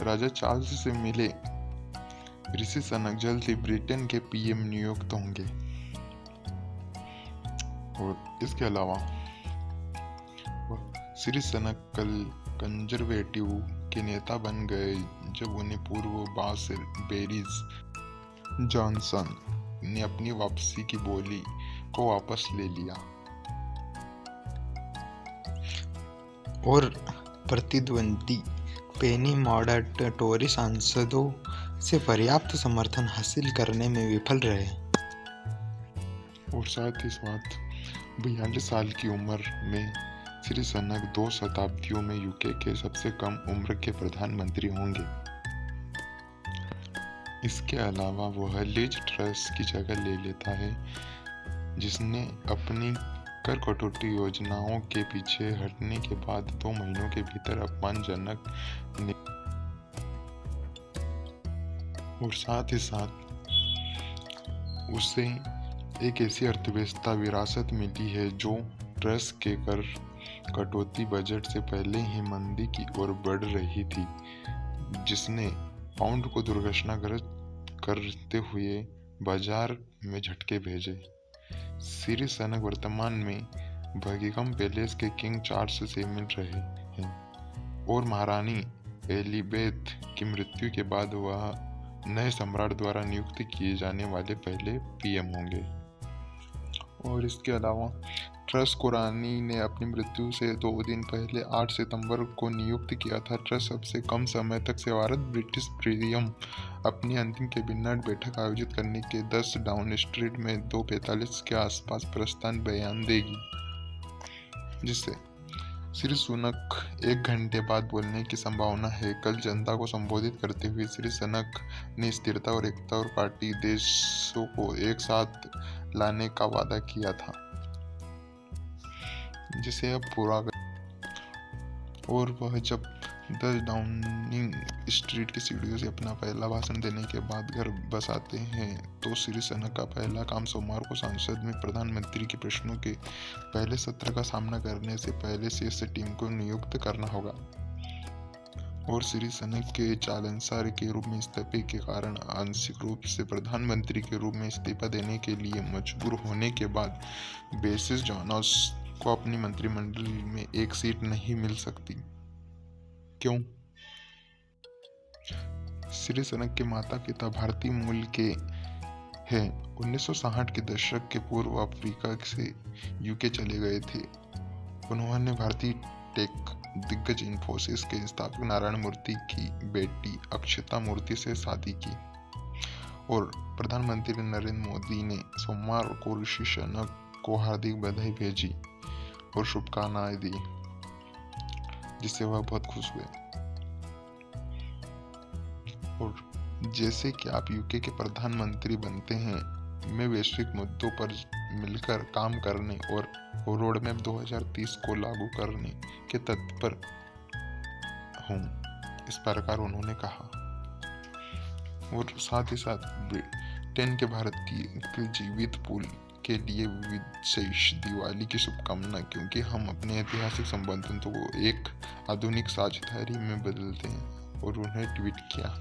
राजा Charles से मिले ऋषि सुनक जल्द ही ब्रिटेन के पीएम नियुक्त होंगे। और इसके अलावा श्री सुनक कल कंजर्वेटिव के नेता बन गए जब उन्हें पूर्व बॉस बोरिस जॉनसन ने अपनी वापसी की बोली को वापस ले लिया और प्रतिद्वंदी पेनी मॉर्डर्ट टोरी सांसदों से पर्याप्त समर्थन हासिल करने में विफल रहे। और साथ ही साथ 42 साल की उम्र में श्री सुनक 2 शताब्दियों में यूके के सबसे कम उम्र के प्रधानमंत्री होंगे। इसके अलावा वह लिज ट्रस की जगह ले लेता है, जिसने अपनी कर कटौती योजनाओं के पीछे हटने के बाद 2 महीनों के भीतर अपमानजनक और साथ ही साथ उसे एक ऐसी अर्थव्यवस्था विरासत मिली है जो ट्रस के कर कटौती बजट से पहले ही मंदी की ओर बढ़ रही थी, जिसने पाउंड को दुर्घटनाग्रस्त करते हुए बाजार में झटके भेजे। श्री सुनक वर्तमान में बकिंघम पैलेस के किंग चार्ल्स से मिल रहे हैं और महारानी एलिजाबेथ की मृत्यु के बाद वह नए सम्राट द्वारा नियुक्त किए जाने वाले पहले पीएम होंगे। और इसके अलावा ट्रस को रानी ने अपनी मृत्यु से 2 दिन पहले 8 सितंबर को नियुक्त किया था। ट्रस सबसे कम समय तक सेवारत ब्रिटिश प्रीमियम अपनी अंतिम कैबिनेट बैठक आयोजित करने के 10 डाउनिंग स्ट्रीट में 2:45 के आसपास प्रस्थान बयान देगी, जिससे श्री सुनक 1 घंटे बाद बोलने की संभावना है। कल जनता को संबोधित करते हुए श्री सुनक ने स्थिरता और एकता और पार्टी देशों को एक साथ लाने का वादा किया था, जिसे अब पूरा कर। और वह जब 10 डाउनिंग स्ट्रीट की सीढ़ियों से अपना पहला भाषण देने के बाद घर बस आते हैं तो श्री सुनक का पहला काम सोमवार को संसद में प्रधानमंत्री के प्रश्नों के पहले सत्र का सामना करने से पहले शीर्ष टीम को नियुक्त करना होगा। और श्री सुनक के चालनसार के रूप में इस्तीफे के कारण आंशिक रूप से प्रधानमंत्री के रूप में इस्तीफा देने के लिए मजबूर होने के बाद बोरिस जॉनसन को अपनी मंत्रिमंडल में एक सीट नहीं मिल सकती। क्यों? श्री सुनक के माता पिता भारतीय मूल के हैं। 1960 के दशक के पूर्व अफ्रीका से यूके चले गए थे। उन्होंने भारतीय टेक दिग्गज इन्फोसिस के स्थापक नारायण मूर्ति की बेटी अक्षता मूर्ति से शादी की और प्रधानमंत्री नरेंद्र मोदी ने सोमवार को ऋषि सुनक को हार्दिक बधाई भेजी और शुभकामनाएं दी, जिससे वह बहुत खुश हुए। और जैसे कि आप यूके के प्रधानमंत्री बनते हैं, मैं वैश्विक मुद्दों पर मिलकर काम करने और रोडमैप 2030 को लागू करने के तत्पर हूँ, इस प्रकार उन्होंने कहा। और साथ ही साथ ब्रिटेन के भारतीय जीवित पूल के लिए विशेष दिवाली की शुभकामना, क्योंकि हम अपने ऐतिहासिक संबंधों को एक आधुनिक साझेदारी में बदलते हैं, और उन्हें ट्वीट किया।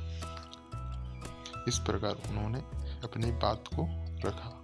इस प्रकार उन्होंने अपनी बात को रखा।